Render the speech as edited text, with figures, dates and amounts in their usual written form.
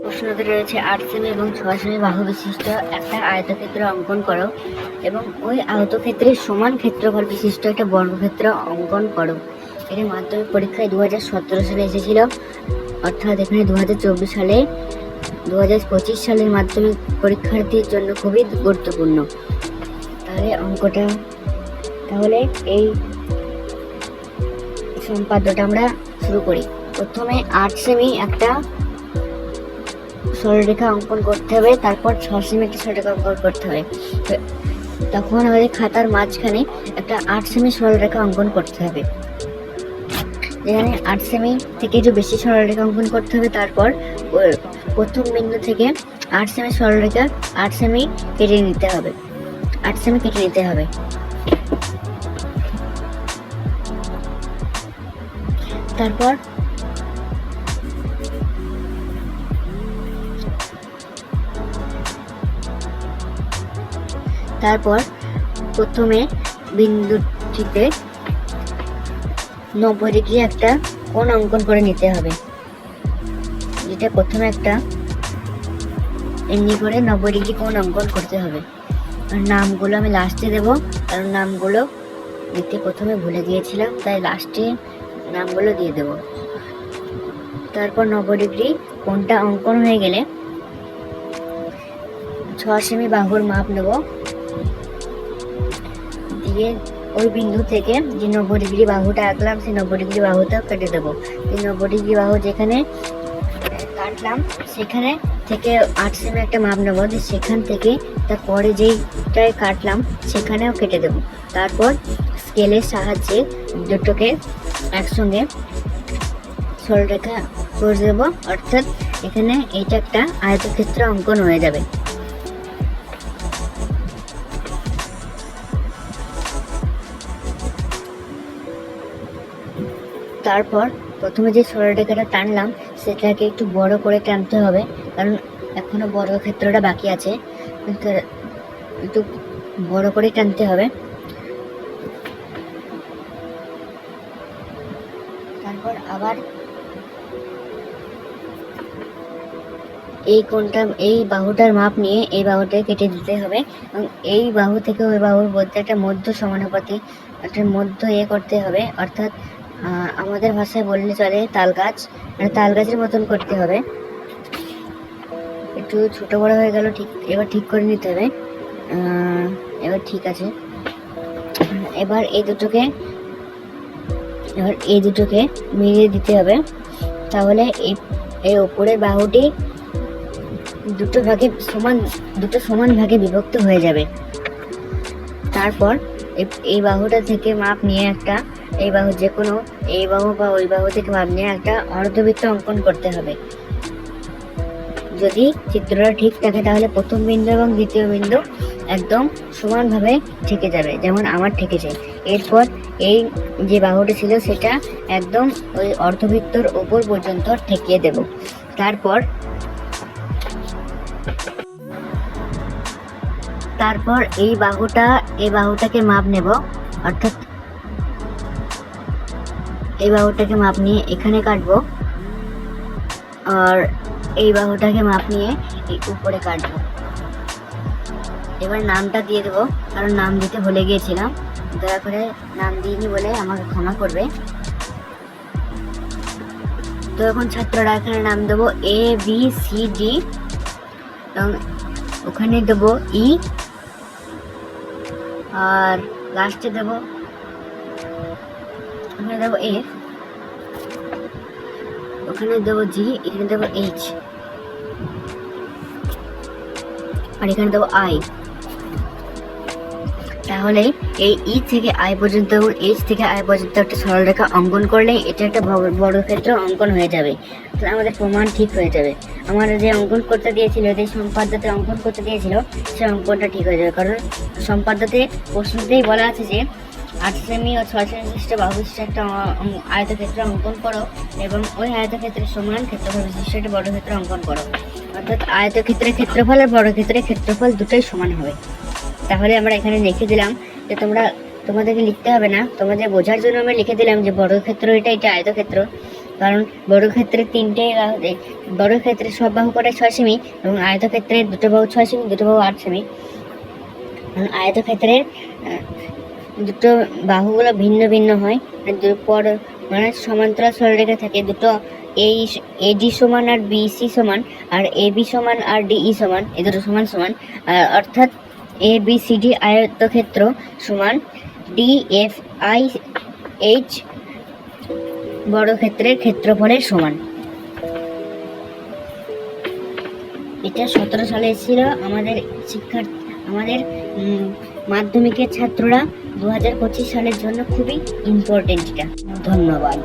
প্রশ্নতে রয়েছে 8 সেমি এবং 6 সেমি বাহু বিশিষ্ট একটা আয়তক্ষেত্র অঙ্কন করো এবং ওই আয়তক্ষেত্রের সমান ক্ষেত্রফল বিশিষ্ট একটা বর্গক্ষেত্র অঙ্কন করো। এটা মাধ্যমিক পরীক্ষায় 2017 সালে এসেছিল, অর্থাৎ এখানে 2024 সালে 2025 সালের মাধ্যমিক পরীক্ষার্থীর জন্য খুবই গুরুত্বপূর্ণ। তাহলে এই সম্পাদ্যটা আমরা শুরু করি। প্রথমে 8 সেমি একটা সরলরেখা অঙ্কন করতে হবে, তারপর 6 সেমি একটা সরলরেখা অঙ্কন করতে হবে। তখন আমাদের খাতার মাঝখানে একটা 8 সেমি সরলরেখা অঙ্কন করতে হবে। এখানে 8 সেমি থেকে একটু বেশি সরলরেখা অঙ্কন করতে হবে। তারপর প্রথম বিন্দু থেকে 8 সেমি সরলরেখা 8 সেমি কেটে নিতে হবে। 8 সেমি কেটে নিতে হবে। তারপর প্রথমে বিন্দুটিতে 90 ডিগ্রি একটা কোণ অঙ্কন করে নিতে হবে। যেটা প্রথমে একটা এমনি করে 90 ডিগ্রি কোণ অঙ্কন করতে হবে। আর নামগুলো আমি লাস্টে দেবো, কারণ নামগুলো দিতে প্রথমে ভুলে গিয়েছিলাম, তাই লাস্টে নামগুলো দিয়ে দেবো। তারপর 90 ডিগ্রি কোণটা অঙ্কন হয়ে গেলে 6 সেমি বাহুর মাপ নেব, দিয়ে ওই বিন্দু থেকে যে 90 ডিগ্রি বাহুটা আঁকলাম সেই 90 ডিগ্রি বাহুটাও কেটে দেবো। এই 90 ডিগ্রি বাহু যেখানে কাটলাম সেখানে থেকে 8 সেমি একটা মাপ নেবো, যে সেখান থেকে তারপরে যেইটায় কাটলাম সেখানেও কেটে দেবো। তারপর স্কেলের সাহায্যে দুটোকে একসঙ্গে সরলরেখা করে দেবো, অর্থাৎ এখানে এইটা একটা আয়তক্ষেত্র অঙ্কন হয়ে যাবে। তারপর প্রথমে যে সরলরেখাটা টানলাম সেটাকে একটু বড় করে টানতে হবে, কারণ এখনো বর্গক্ষেত্রটা বাকি আছে, একটু বড় করে টানতে হবে। তারপর আবার এই বাহুটার মাপ নিয়ে এই বাহুটাকে কেটে দিতে হবে, এবং এই বাহু থেকে ওই বাহুর মধ্যে একটা মধ্য সমানুপাতি একটা মধ্য করতে হবে, অর্থাৎ আমাদের ভাষায় বললে চলে তাল গাছ, মানে তাল গাছের মতন করতে হবে। একটু ছোট বড় হয়ে গেল, এবার ঠিক করে নিতে হবে। এবার ঠিক আছে। এবার এই দুটোকে মিলিয়ে দিতে হবে, তাহলে এই উপরের বাহুটি দুটো সমান ভাগে বিভক্ত হয়ে যাবে। তারপর এই বাহুটা থেকে মাপ নিয়ে এই বাহু বা ওই বাহু থেকে মাপ নিয়ে একটা অর্ধবৃত্ত অঙ্কন করতে হবে। যদি চিত্রটা ঠিক থাকে তাহলে প্রথম বিন্দু এবং দ্বিতীয় বিন্দু একদম সমানভাবে ঠেকে যাবে, যেমন আমার ঠেকেছে। এরপর এই যে বাহুটা ছিল সেটা একদম ওই অর্ধবৃত্তর ওপর পর্যন্ত ঠেকিয়ে দেব। তারপর এই বাহুটাকে মাপ নেব, অর্থাৎ এই বাহুটাকে মাপ নিয়ে এখানে কাটবো, আর এই বাহুটাকে মাপ নিয়ে এই উপরে কাটবো। এবার নামটা দিয়ে দেবো, কারণ নাম দিতে ভুলে গিয়েছিলাম, দয়া করে নাম দিইনি বলে আমাকে ক্ষমা করবে। তো এখন ছাত্ররা এখানে নাম দেবো ABCD, এবং ওখানে দেবো E, আর লাস্টে দেবো ওখানে দেবো F, ওখানে দেবো G, এখানে দেবো H, আর এখানে দেবো I। তাহলে এই E থেকে I পর্যন্ত এবং H থেকে I পর্যন্ত একটা সরলরেখা অঙ্কন করলে এটা একটা বর্গক্ষেত্র অঙ্কন হয়ে যাবে। তাহলে আমাদের প্রমাণ ঠিক হয়ে যাবে। আমার যে অঙ্কন করতে দিয়েছিল, যে সম্পাদ্যতে অঙ্কন করতে দিয়েছিল, সে অঙ্কনটা ঠিক হয়ে যাবে। কারণ সম্পাদ্যতে প্রশ্নতেই বলা আছে যে 8 সেমি ও 6 সেমি বিশিষ্ট বাহু বিশিষ্ট একটা আয়তক্ষেত্র অঙ্কন করো এবং ওই আয়তক্ষেত্রের সমান ক্ষেত্রফল বিশিষ্ট একটা বর্গক্ষেত্র অঙ্কন করো, অর্থাৎ আয়তক্ষেত্রের ক্ষেত্রফল আর বর্গক্ষেত্রের ক্ষেত্রফল দুটোই সমান হবে। তাহলে আমরা এখানে লিখে দিলাম যে তোমাদেরকে লিখতে হবে না, তোমাদের বোঝার জন্য আমরা লিখে দিলাম যে বর্গক্ষেত্র এটা আয়তক্ষেত্র, কারণ বর্গক্ষেত্রে বর্গক্ষেত্রে সব বাহু কটাই 6 সেমি এবং আয়তক্ষেত্রে দুটো বাহু 6 সেমি, দুটো বাহু 8 সেমি। কারণ আয়তক্ষেত্রের দুটো বাহুগুলো ভিন্ন ভিন্ন হয়, মানে সমান্তরাল সরলরেখা থাকে দুটো, AD সমান আর BC সমান, আর AB সমান আর DE সমান, এই দুটো সমান সমান। অর্থাৎ ABCD আয়তক্ষেত্র সমান DFIH বর্গক্ষেত্রের ক্ষেত্রফলের সমান। এটা 17 সালে ছিল আমাদের মাধ্যমিকের ছাত্ররা। 2025 সালের জন্য খুবই ইম্পর্টেন্ট এটা। ধন্যবাদ।